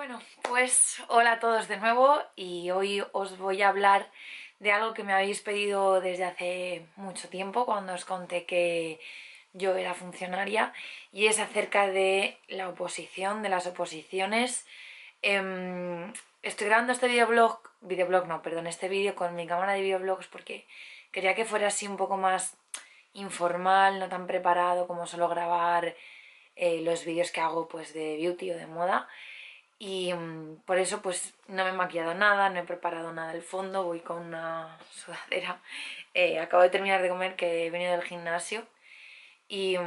Bueno, pues hola a todos de nuevo y hoy os voy a hablar de algo que me habéis pedido desde hace mucho tiempo cuando os conté que yo era funcionaria, y es acerca de la oposición, de las oposiciones. Estoy grabando este este vídeo con mi cámara de videoblogs porque quería que fuera así un poco más informal, no tan preparado como suelo grabar los vídeos que hago pues de beauty o de moda. Y por eso pues no me he maquillado nada, no he preparado nada del fondo, voy con una sudadera. Acabo de terminar de comer, que he venido del gimnasio, y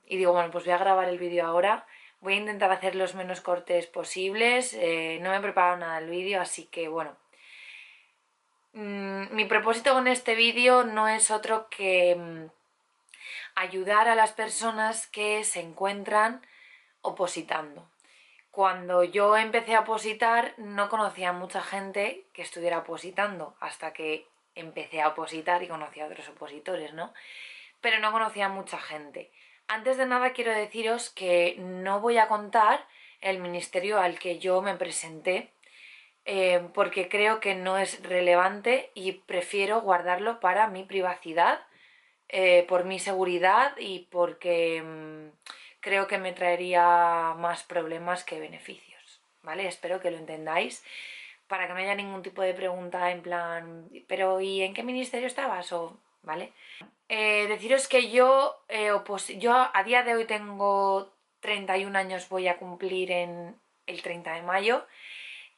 digo, bueno, pues voy a grabar el vídeo ahora. Voy a intentar hacer los menos cortes posibles, no me he preparado nada del vídeo, así que bueno. Mi propósito con este vídeo no es otro que ayudar a las personas que se encuentran opositando. Cuando yo empecé a opositar no conocía a mucha gente que estuviera opositando, hasta que empecé a opositar y conocí a otros opositores, ¿no? Pero no conocía a mucha gente. Antes de nada quiero deciros que no voy a contar el ministerio al que yo me presenté, porque creo que no es relevante y prefiero guardarlo para mi privacidad, por mi seguridad y porque creo que me traería más problemas que beneficios, ¿vale? Espero que lo entendáis, para que no haya ningún tipo de pregunta en plan, pero ¿y en qué ministerio estabas? ¿Vale? Deciros que yo a día de hoy tengo 31 años, voy a cumplir en el 30 de mayo,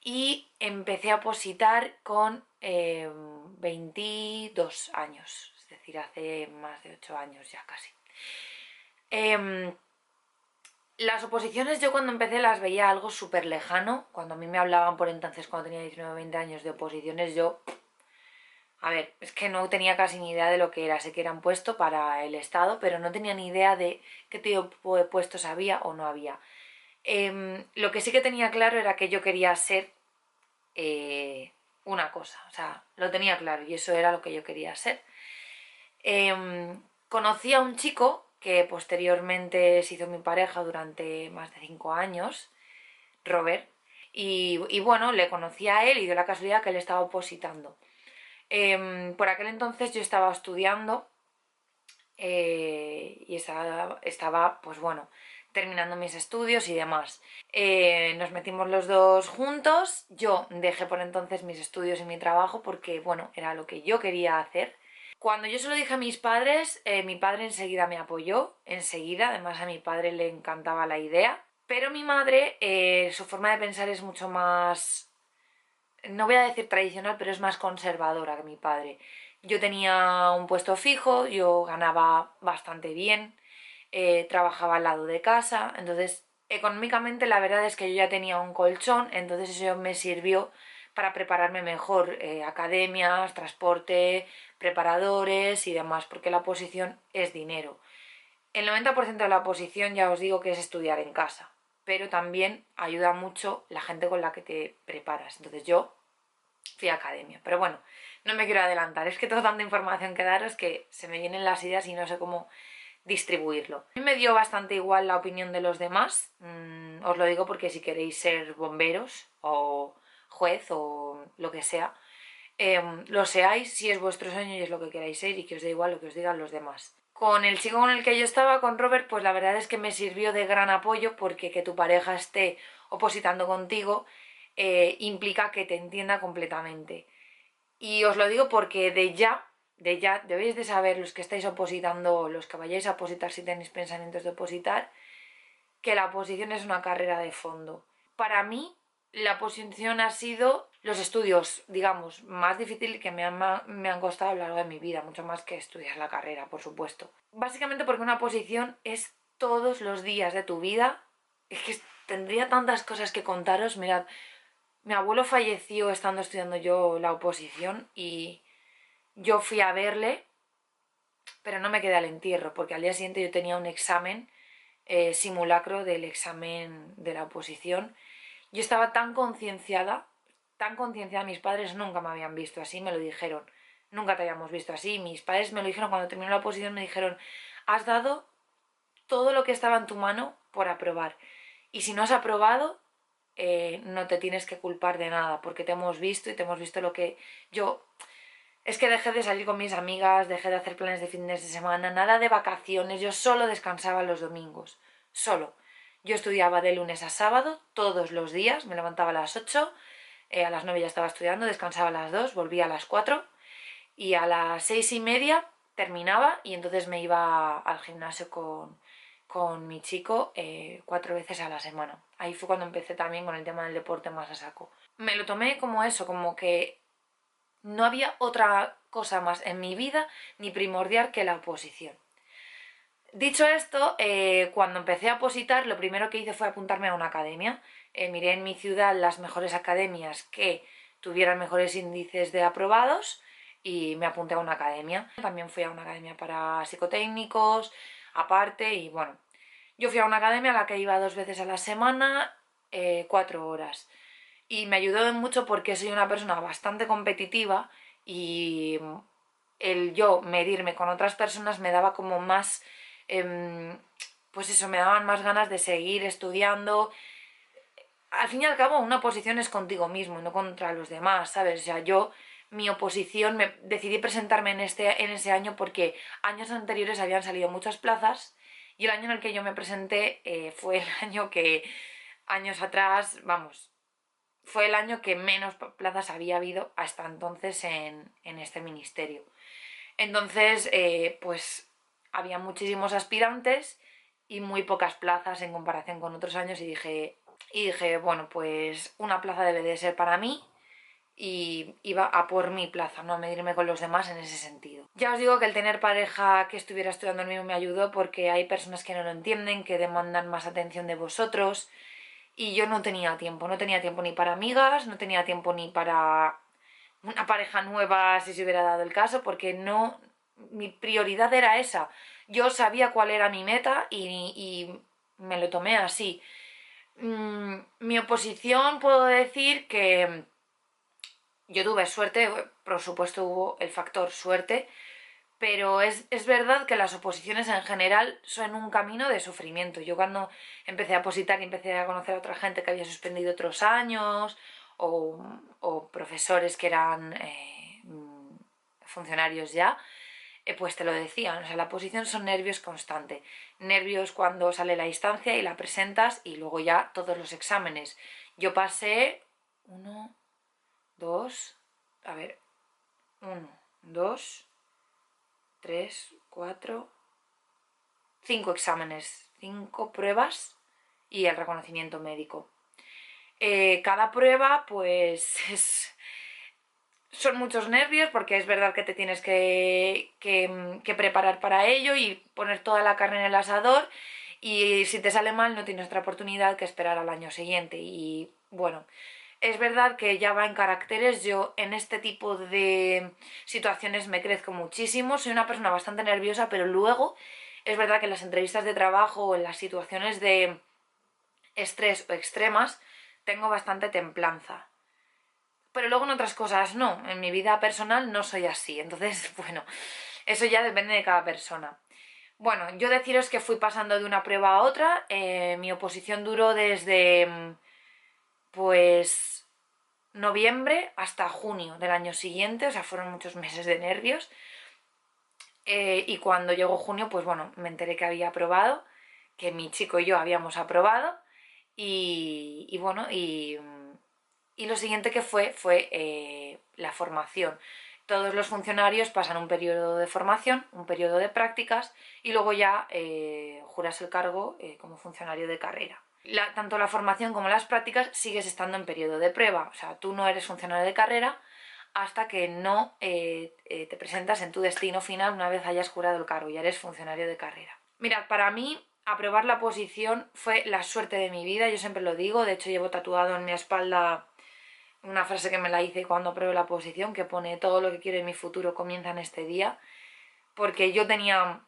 y empecé a opositar con 22 años, es decir, hace más de 8 años ya casi. Las oposiciones yo cuando empecé las veía algo súper lejano. Cuando a mí me hablaban por entonces, cuando tenía 19 o 20 años, de oposiciones, yo... A ver, es que no tenía casi ni idea de lo que era. Sé que era un puesto para el Estado, pero no tenía ni idea de qué tipo de puestos había o no había. Lo que sí que tenía claro era que yo quería ser una cosa, o sea, lo tenía claro y eso era lo que yo quería ser. Conocí a un chico que posteriormente se hizo mi pareja durante más de 5 años, Robert, y bueno, le conocí a él y dio la casualidad que él estaba opositando. Por aquel entonces yo estaba estudiando, y estaba, pues bueno, terminando mis estudios y demás. Nos metimos los dos juntos. Yo dejé por entonces mis estudios y mi trabajo porque, bueno, era lo que yo quería hacer. Cuando yo se lo dije a mis padres, mi padre enseguida me apoyó, enseguida, además a mi padre le encantaba la idea, pero mi madre, su forma de pensar es mucho más, no voy a decir tradicional, pero es más conservadora que mi padre. Yo tenía un puesto fijo, yo ganaba bastante bien, trabajaba al lado de casa, entonces económicamente la verdad es que yo ya tenía un colchón, entonces eso me sirvió para prepararme mejor, academias, transporte, preparadores y demás, porque la oposición es dinero. El 90% de la oposición ya os digo que es estudiar en casa, pero también ayuda mucho la gente con la que te preparas. Entonces yo fui a academia, pero bueno, no me quiero adelantar, es que tengo tanta información que daros que se me vienen las ideas y no sé cómo distribuirlo. A mí me dio bastante igual la opinión de los demás, os lo digo porque si queréis ser bomberos o juez o lo que sea, lo seáis si es vuestro sueño y es lo que queráis ser, y que os dé igual lo que os digan los demás. Con el chico con el que yo estaba, con Robert, pues la verdad es que me sirvió de gran apoyo, porque que tu pareja esté opositando contigo implica que te entienda completamente. Y os lo digo porque de ya debéis de saber, los que estáis opositando, los que vayáis a opositar si tenéis pensamientos de opositar, que la oposición es una carrera de fondo. Para mí, la oposición ha sido los estudios, digamos, más difíciles que me han costado a lo largo de mi vida, mucho más que estudiar la carrera, por supuesto. Básicamente porque una oposición es todos los días de tu vida. Es que tendría tantas cosas que contaros. Mirad, mi abuelo falleció estando estudiando yo la oposición y yo fui a verle, pero no me quedé al entierro, porque al día siguiente yo tenía un examen, simulacro del examen de la oposición. Yo estaba tan concienciada, mis padres nunca me habían visto así, me lo dijeron, nunca te habíamos visto así. Mis padres me lo dijeron cuando terminó la oposición, me dijeron, has dado todo lo que estaba en tu mano por aprobar, y si no has aprobado, no te tienes que culpar de nada, porque te hemos visto y te hemos visto lo que yo... Es que dejé de salir con mis amigas, dejé de hacer planes de fines de semana, nada de vacaciones, yo solo descansaba los domingos, solo. Yo estudiaba de lunes a sábado, todos los días, me levantaba a las 8, a las 9 ya estaba estudiando, descansaba a las 2, volvía a las 4 y a las 6:30 terminaba y entonces me iba al gimnasio con mi chico 4 veces a la semana. Ahí fue cuando empecé también con el tema del deporte más a saco. Me lo tomé como eso, como que no había otra cosa más en mi vida ni primordial que la oposición. Dicho esto, cuando empecé a opositar, lo primero que hice fue apuntarme a una academia. Miré en mi ciudad las mejores academias que tuvieran mejores índices de aprobados y me apunté a una academia. También fui a una academia para psicotécnicos, aparte, y bueno, yo fui a una academia a la que iba 2 veces a la semana, 4 horas. Y me ayudó mucho porque soy una persona bastante competitiva y el yo medirme con otras personas me daba como más, pues eso, me daban más ganas de seguir estudiando. Al fin y al cabo, una oposición es contigo mismo, no contra los demás, ¿sabes? O sea, yo, mi oposición, decidí presentarme en ese año porque años anteriores habían salido muchas plazas y el año en el que yo me presenté fue el año que, años atrás, vamos, fue el año que menos plazas había habido hasta entonces en este ministerio. Entonces, pues había muchísimos aspirantes y muy pocas plazas en comparación con otros años y dije, bueno, pues una plaza debe de ser para mí y iba a por mi plaza, no a medirme con los demás en ese sentido. Ya os digo que el tener pareja que estuviera estudiando el mismo me ayudó porque hay personas que no lo entienden, que demandan más atención de vosotros y yo no tenía tiempo ni para amigas, no tenía tiempo ni para una pareja nueva si se hubiera dado el caso, porque no, mi prioridad era esa. Yo sabía cuál era mi meta y me lo tomé así. Mi oposición puedo decir que yo tuve suerte, por supuesto hubo el factor suerte, pero es verdad que las oposiciones en general son un camino de sufrimiento. Yo cuando empecé a opositar y empecé a conocer a otra gente que había suspendido otros años o profesores que eran funcionarios ya, pues te lo decían, o sea, la oposición son nervios constante. Nervios cuando sale la instancia y la presentas y luego ya todos los exámenes. Yo pasé uno, dos, a ver, uno, dos, 3, 4, 5 exámenes, 5 pruebas y el reconocimiento médico. Cada prueba pues son muchos nervios porque es verdad que te tienes que preparar para ello y poner toda la carne en el asador y si te sale mal no tienes otra oportunidad que esperar al año siguiente y bueno, es verdad que ya va en caracteres, yo en este tipo de situaciones me crezco muchísimo, soy una persona bastante nerviosa, pero luego es verdad que en las entrevistas de trabajo o en las situaciones de estrés o extremas tengo bastante templanza. Pero luego en otras cosas no, en mi vida personal no soy así, entonces bueno, eso ya depende de cada persona. Bueno, yo deciros que fui pasando de una prueba a otra, mi oposición duró desde pues noviembre hasta junio del año siguiente, o sea, fueron muchos meses de nervios. Y cuando llegó junio, pues bueno, me enteré que había aprobado, que mi chico y yo habíamos aprobado. Y bueno, y lo siguiente que fue la formación. Todos los funcionarios pasan un periodo de formación, un periodo de prácticas y luego ya juras el cargo como funcionario de carrera. Tanto la formación como las prácticas sigues estando en periodo de prueba, o sea, tú no eres funcionario de carrera hasta que no te presentas en tu destino final una vez hayas jurado el cargo, ya eres funcionario de carrera. Mirad, para mí aprobar la oposición fue la suerte de mi vida, yo siempre lo digo, de hecho llevo tatuado en mi espalda una frase que me la hice cuando aprobé la oposición, que pone todo lo que quiero en mi futuro comienza en este día, porque yo tenía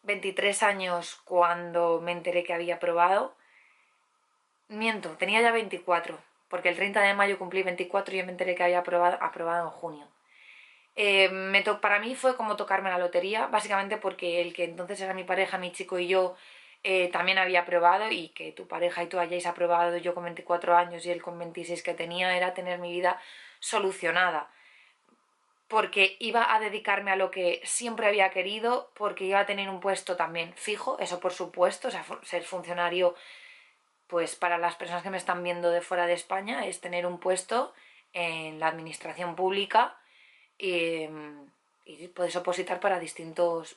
23 años cuando me enteré que había aprobado. Miento, tenía ya 24, porque el 30 de mayo cumplí 24 y yo me enteré que había aprobado en junio. Para mí fue como tocarme la lotería, básicamente porque el que entonces era mi pareja, mi chico y yo, también había aprobado, y que tu pareja y tú hayáis aprobado, yo con 24 años y él con 26 que tenía, era tener mi vida solucionada. Porque iba a dedicarme a lo que siempre había querido, porque iba a tener un puesto también fijo, eso por supuesto, o sea, ser funcionario, pues para las personas que me están viendo de fuera de España, es tener un puesto en la administración pública y, y puedes opositar para distintos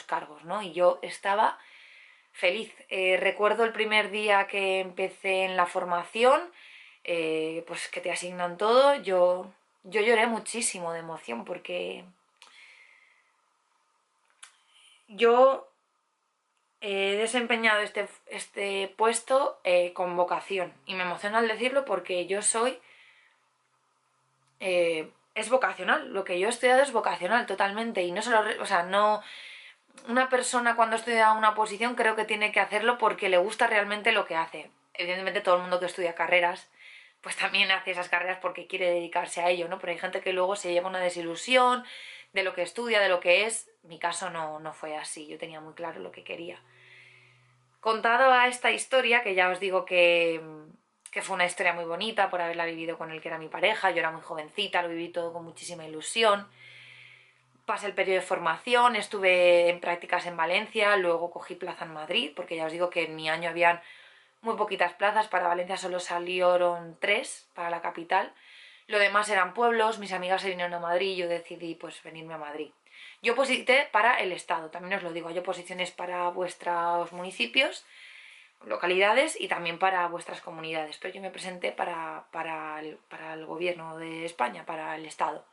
cargos, ¿no? Y yo estaba feliz. Recuerdo el primer día que empecé en la formación, pues que te asignan todo, yo lloré muchísimo de emoción porque yo he desempeñado este puesto con vocación, y me emociona al decirlo porque yo soy... es vocacional, lo que yo he estudiado es vocacional totalmente, y no solo, o sea, no... Una persona cuando estudia una posición creo que tiene que hacerlo porque le gusta realmente lo que hace. Evidentemente todo el mundo que estudia carreras pues también hace esas carreras porque quiere dedicarse a ello, ¿no? Pero hay gente que luego se lleva una desilusión de lo que estudia, de lo que es. Mi caso no fue así, yo tenía muy claro lo que quería. Contado a esta historia, que ya os digo que fue una historia muy bonita por haberla vivido con el que era mi pareja, yo era muy jovencita, lo viví todo con muchísima ilusión. Pasé el periodo de formación, estuve en prácticas en Valencia, luego cogí plaza en Madrid, porque ya os digo que en mi año habían muy poquitas plazas, para Valencia solo salieron 3 para la capital. Lo demás eran pueblos, mis amigas se vinieron a Madrid y yo decidí pues venirme a Madrid. Yo oposité para el Estado, también os lo digo, hay oposiciones para vuestros municipios, localidades y también para vuestras comunidades, pero yo me presenté para el gobierno de España, para el Estado.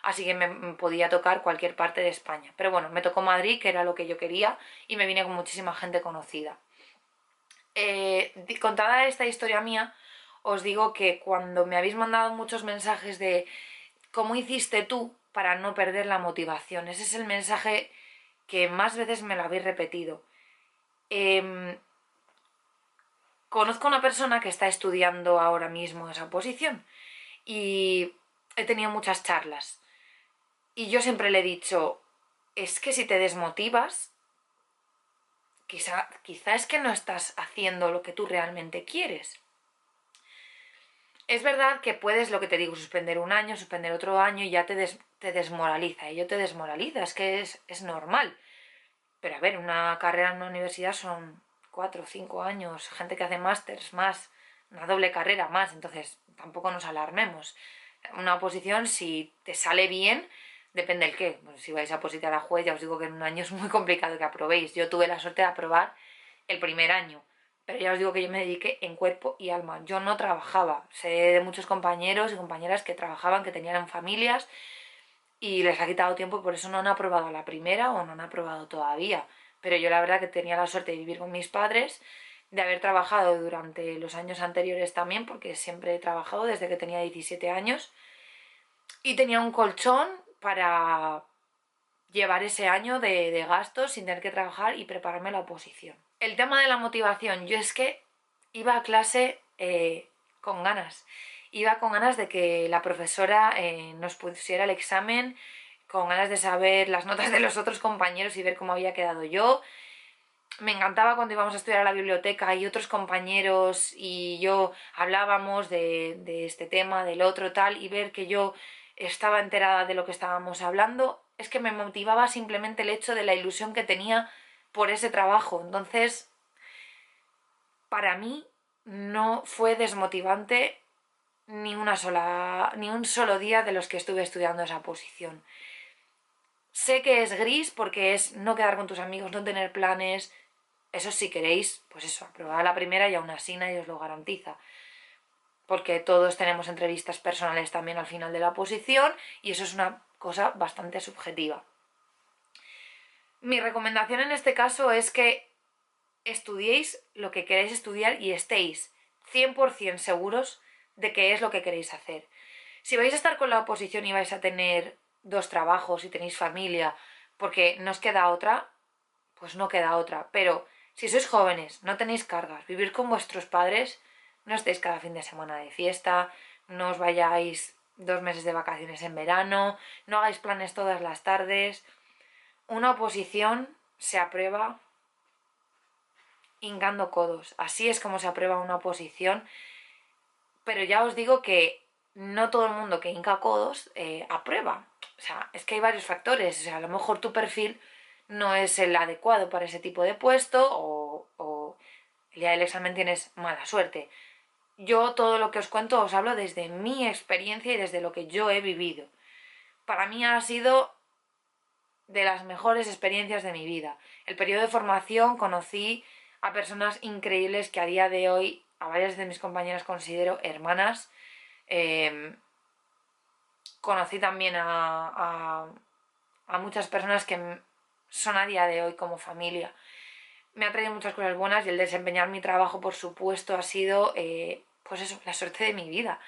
Así que me podía tocar cualquier parte de España. Pero bueno, me tocó Madrid, que era lo que yo quería, y me vine con muchísima gente conocida. Contada esta historia mía, os digo que cuando me habéis mandado muchos mensajes de cómo hiciste tú para no perder la motivación, ese es el mensaje que más veces me lo habéis repetido. Conozco a una persona que está estudiando ahora mismo esa posición y he tenido muchas charlas. Y yo siempre le he dicho, es que si te desmotivas, quizá es que no estás haciendo lo que tú realmente quieres. Es verdad que puedes, lo que te digo, suspender un año, suspender otro año y ya te desmoraliza. Ello te desmoraliza, es que es normal. Pero a ver, una carrera en una universidad son 4 o 5 años, gente que hace másters más, una doble carrera más, entonces tampoco nos alarmemos. Una oposición, si te sale bien, depende del qué. Pues si vais a opositar a juez, ya os digo que en un año es muy complicado que aprobéis. Yo tuve la suerte de aprobar el primer año, pero ya os digo que yo me dediqué en cuerpo y alma. Yo no trabajaba. Sé de muchos compañeros y compañeras que trabajaban, que tenían familias y les ha quitado tiempo y por eso no han aprobado la primera o no han aprobado todavía. Pero yo la verdad que tenía la suerte de vivir con mis padres, de haber trabajado durante los años anteriores también, porque siempre he trabajado desde que tenía 17 años, y tenía un colchón para llevar ese año de gastos sin tener que trabajar y prepararme la oposición. El tema de la motivación, yo es que iba a clase con ganas. Iba con ganas de que la profesora nos pusiera el examen, con ganas de saber las notas de los otros compañeros y ver cómo había quedado yo. Me encantaba cuando íbamos a estudiar a la biblioteca y otros compañeros y yo hablábamos de este tema, del otro tal, y ver que yo estaba enterada de lo que estábamos hablando, es que me motivaba simplemente el hecho de la ilusión que tenía por ese trabajo. Entonces, para mí no fue desmotivante ni un solo día de los que estuve estudiando esa posición. Sé que es gris porque es no quedar con tus amigos, no tener planes. Eso si queréis, pues eso, aprobar la primera y aún así nadie os lo garantiza. Porque todos tenemos entrevistas personales también al final de la oposición y eso es una cosa bastante subjetiva. Mi recomendación en este caso es que estudiéis lo que queréis estudiar y estéis 100% seguros de qué es lo que queréis hacer. Si vais a estar con la oposición y vais a tener 2 trabajos y tenéis familia, porque no os queda otra, pues no queda otra. Pero si sois jóvenes, no tenéis cargas, vivir con vuestros padres, no estéis cada fin de semana de fiesta, no os vayáis 2 meses de vacaciones en verano, no hagáis planes todas las tardes. Una oposición se aprueba hincando codos. Así es como se aprueba una oposición, pero ya os digo que no todo el mundo que hinca codos aprueba. O sea, es que hay varios factores. O sea, a lo mejor tu perfil no es el adecuado para ese tipo de puesto o el día del examen tienes mala suerte. Yo todo lo que os cuento os hablo desde mi experiencia y desde lo que yo he vivido. Para mí ha sido de las mejores experiencias de mi vida. El periodo de formación conocí a personas increíbles que a día de hoy, a varias de mis compañeras considero hermanas. Conocí también a muchas personas que son a día de hoy como familia. Me ha traído muchas cosas buenas y el desempeñar mi trabajo, por supuesto, ha sido, pues eso, la suerte de mi vida.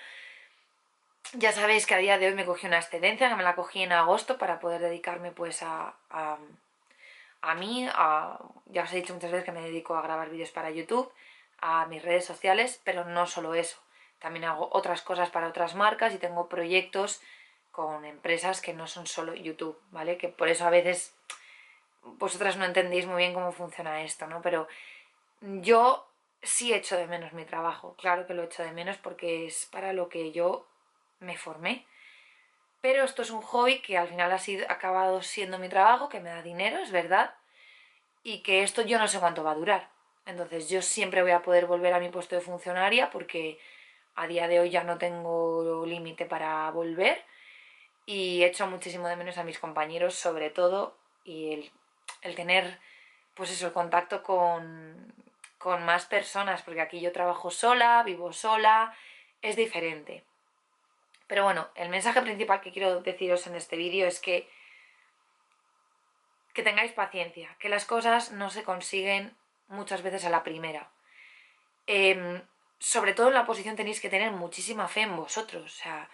Ya sabéis que a día de hoy me cogí una excedencia, que me la cogí en agosto para poder dedicarme pues a mí, ya os he dicho muchas veces que me dedico a grabar vídeos para YouTube, a mis redes sociales, pero no solo eso. También hago otras cosas para otras marcas y tengo proyectos con empresas que no son solo YouTube, ¿vale? Que por eso a veces vosotras no entendéis muy bien cómo funciona esto, ¿no? Pero yo sí echo de menos mi trabajo, claro que lo echo de menos porque es para lo que yo me formé. Pero esto es un hobby que al final ha acabado siendo mi trabajo, que me da dinero, es verdad, y que esto yo no sé cuánto va a durar. Entonces yo siempre voy a poder volver a mi puesto de funcionaria porque a día de hoy ya no tengo límite para volver y echo muchísimo de menos a mis compañeros sobre todo y el tener pues eso, el contacto con más personas, porque aquí yo trabajo sola, vivo sola, es diferente. Pero bueno, el mensaje principal que quiero deciros en este vídeo es que tengáis paciencia, que las cosas no se consiguen muchas veces a la primera. Sobre todo en la oposición tenéis que tener muchísima fe en vosotros, o sea,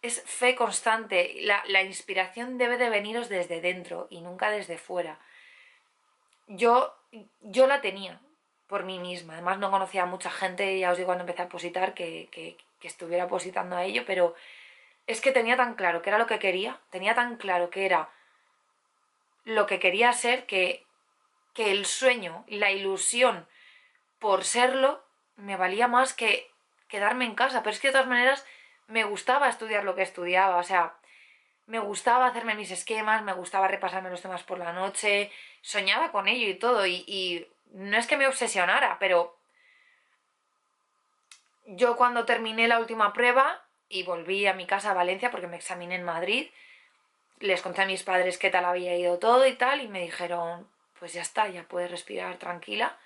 es fe constante, la inspiración debe de veniros desde dentro y nunca desde fuera. Yo la tenía por mí misma, además no conocía a mucha gente, ya os digo cuando empecé a opositar que estuviera opositando a ello, pero es que tenía tan claro que era lo que quería, tenía tan claro que era lo que quería ser que el sueño y la ilusión por serlo me valía más que quedarme en casa. Pero es que de todas maneras me gustaba estudiar lo que estudiaba, o sea, me gustaba hacerme mis esquemas, me gustaba repasarme los temas por la noche, soñaba con ello y todo, y no es que me obsesionara, pero yo cuando terminé la última prueba y volví a mi casa a Valencia porque me examiné en Madrid, les conté a mis padres qué tal había ido todo y tal, y me dijeron, pues ya está, ya puedes respirar tranquila.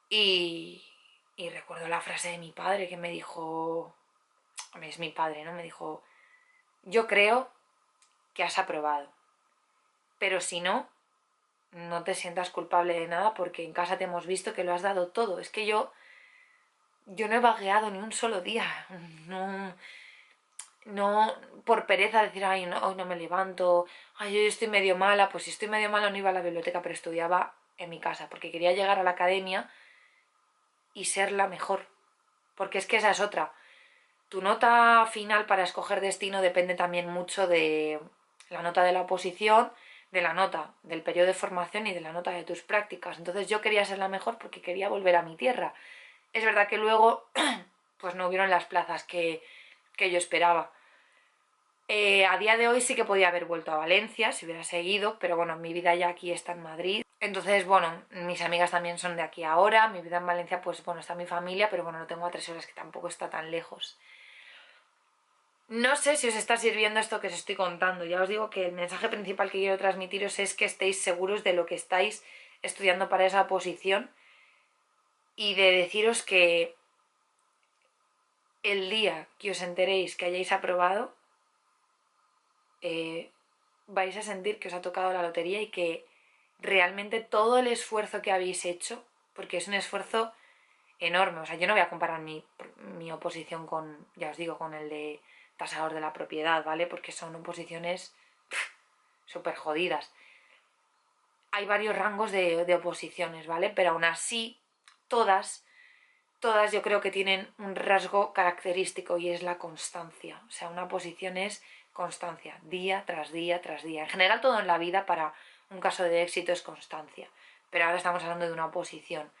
Y recuerdo la frase de mi padre que me dijo, es mi padre, ¿no? Me dijo, yo creo que has aprobado, pero si no, no te sientas culpable de nada porque en casa te hemos visto que lo has dado todo. Es que yo no he vagueado ni un solo día, no, no por pereza decir, ay, no, hoy no me levanto, ay, hoy estoy medio mala, pues si estoy medio mala no iba a la biblioteca, pero estudiaba en mi casa porque quería llegar a la academia y ser la mejor, porque es que esa es otra. Tu nota final para escoger destino depende también mucho de la nota de la oposición, de la nota del periodo de formación y de la nota de tus prácticas. Entonces yo quería ser la mejor porque quería volver a mi tierra. Es verdad que luego pues no hubieron las plazas que yo esperaba. A día de hoy sí que podía haber vuelto a Valencia si hubiera seguido, pero bueno, mi vida ya aquí está en Madrid. Entonces, bueno, mis amigas también son de aquí ahora, mi vida en Valencia, pues bueno, está mi familia, pero bueno, lo tengo a 3 horas, que tampoco está tan lejos. No sé si os está sirviendo esto que os estoy contando. Ya os digo que el mensaje principal que quiero transmitiros es que estéis seguros de lo que estáis estudiando para esa oposición y de deciros que el día que os enteréis que hayáis aprobado, vais a sentir que os ha tocado la lotería y que realmente todo el esfuerzo que habéis hecho, porque es un esfuerzo enorme, o sea, yo no voy a comparar mi oposición con, ya os digo, con el de tasador de la propiedad, ¿vale? Porque son oposiciones súper jodidas. Hay varios rangos de oposiciones, ¿vale? Pero aún así, todas yo creo que tienen un rasgo característico y es la constancia. O sea, una oposición es constancia, día tras día tras día. En general todo en la vida para un caso de éxito es constancia. pero ahora estamos hablando de una oposición.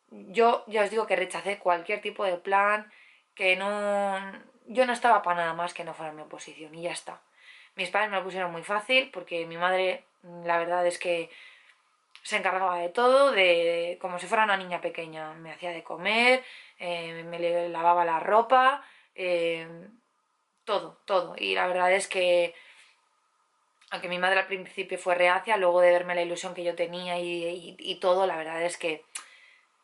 Yo ya os digo que rechacé cualquier tipo de plan, que no... Yo no estaba para nada más que no fuera mi oposición y ya está. Mis padres me lo pusieron muy fácil porque mi madre, la verdad es que se encargaba de todo, de como si fuera una niña pequeña. Me hacía de comer, me lavaba la ropa, todo, todo. Y la verdad es que, aunque mi madre al principio fue reacia, luego de verme la ilusión que yo tenía y todo, la verdad es que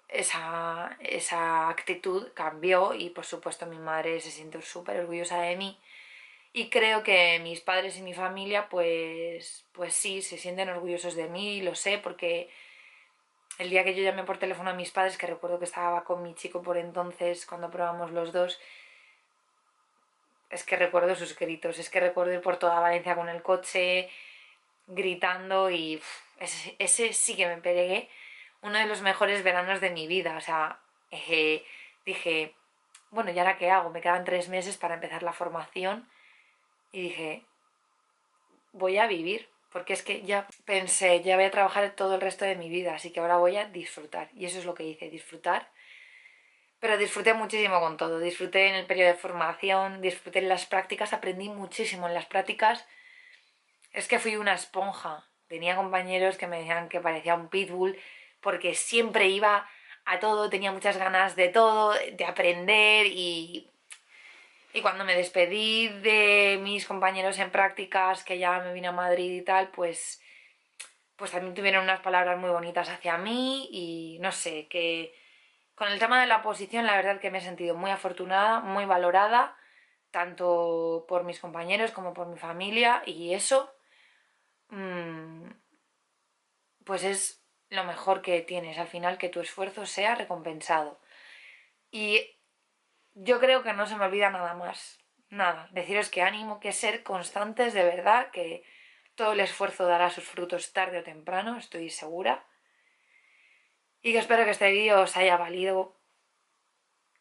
esa actitud cambió y por supuesto mi madre se siente súper orgullosa de mí. Y creo que mis padres y mi familia, pues sí, se sienten orgullosos de mí, lo sé, porque el día que yo llamé por teléfono a mis padres, que recuerdo que estaba con mi chico por entonces, cuando probamos los dos, es que recuerdo sus gritos, es que recuerdo ir por toda Valencia con el coche, gritando y ese sí que me pegué uno de los mejores veranos de mi vida. O sea, dije, bueno, ¿y ahora qué hago? Me quedan 3 meses para empezar la formación y dije, voy a vivir, porque es que ya pensé, ya voy a trabajar todo el resto de mi vida, así que ahora voy a disfrutar. Y eso es lo que hice, disfrutar. Pero disfruté muchísimo con todo, disfruté en el periodo de formación, disfruté en las prácticas, aprendí muchísimo en las prácticas. Es que fui una esponja. Tenía compañeros que me decían que parecía un pitbull porque siempre iba a todo, tenía muchas ganas de todo, de aprender y cuando me despedí de mis compañeros en prácticas, que ya me vine a Madrid y tal, pues también tuvieron unas palabras muy bonitas hacia mí y no sé, que con el tema de la oposición la verdad que me he sentido muy afortunada, muy valorada, tanto por mis compañeros como por mi familia y eso mm, pues es lo mejor que tienes al final, que tu esfuerzo sea recompensado. Y yo creo que no se me olvida nada más, nada, deciros que ánimo, que ser constantes de verdad, que todo el esfuerzo dará sus frutos tarde o temprano, estoy segura. Y que espero que este vídeo os haya valido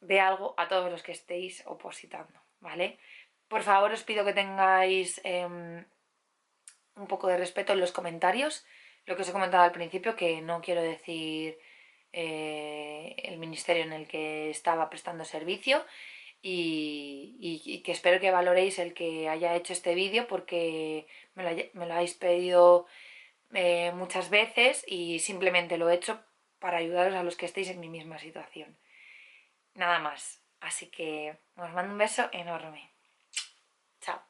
de algo a todos los que estéis opositando, ¿vale? Por favor os pido que tengáis un poco de respeto en los comentarios. Lo que os he comentado al principio, que no quiero decir el ministerio en el que estaba prestando servicio y que espero que valoréis el que haya hecho este vídeo porque me lo habéis pedido muchas veces y simplemente lo he hecho para ayudaros a los que estéis en mi misma situación. Nada más. Así que os mando un beso enorme. Chao.